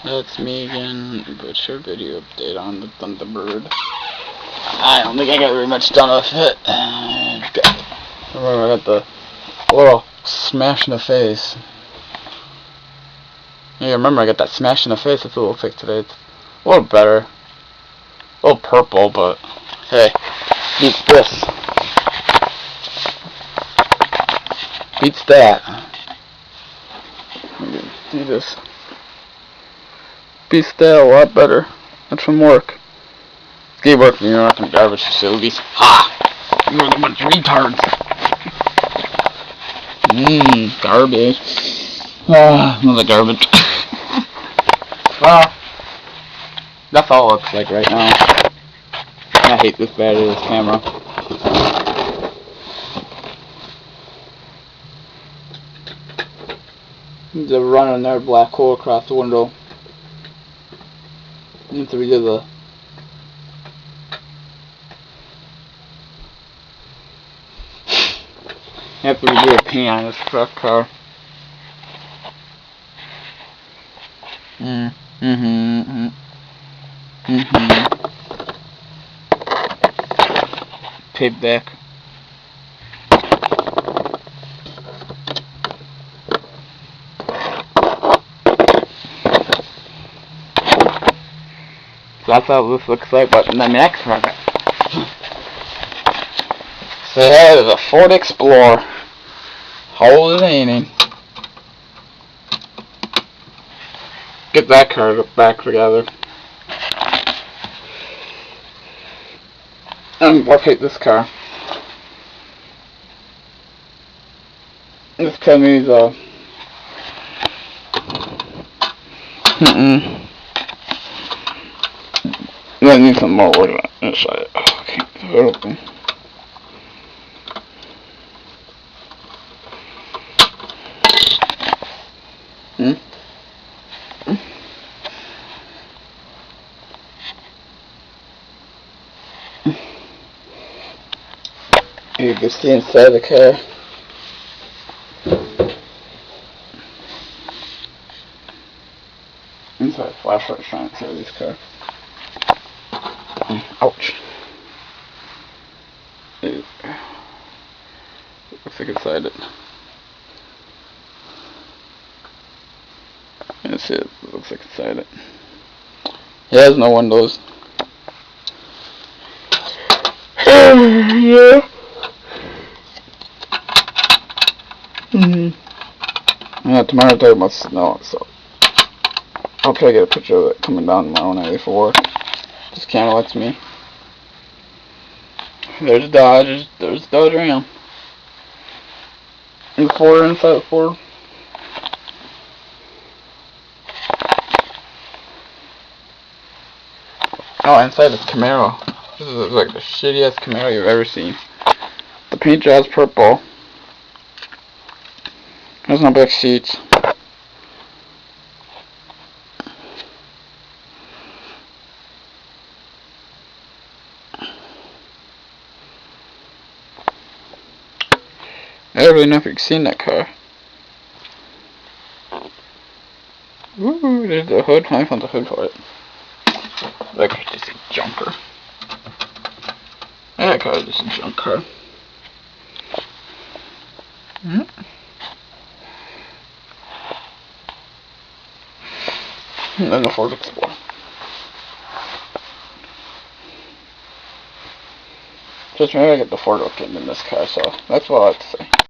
That's me again, with your video update on the Thunderbird. I don't think I got very much done with it. Remember, I got the little smash in the face. Yeah, remember I got that smash in the face. That's what it looks like today. It's a little better. A little purple, but hey, beats this. Beats that. Do this. Beats that a lot better. That's from work. Good work, you're not some garbage facilities. Ha! You're a bunch of retards. Garbage. Another garbage. Well, that's all it looks like right now. I hate this battery, this camera. There's a run another black hole across the window. Need to redo the I have to redo the paint on this truck car. Payback. So that's how this looks like, but in the next one. So that is a Ford Explorer. Holding aiming. Get that car back together. And locate this car. This car needs I need some more wood on it inside. Oh, I can't do it open. You can see inside the car. Inside flashlight trying to see this car. Ouch. It looks like inside it. That's it. It looks like inside it. It has no windows. Yeah. Tomorrow there must snow, so I'll try to get a picture of it coming down tomorrow night before. Just kinda lets me. There's Dodge, there's Dodge Ram. And the Ford inside the Ford. Oh, inside the Camaro. This is like the shittiest Camaro you've ever seen. The paint job's purple. There's no back seats. I don't really know if you've seen that car. Ooh, there's the hood. I found the hood for it. That car's just a junker. That car is just a junk car. And then the Ford Explorer. Just maybe I get the Ford looking in this car, so that's what I have to say.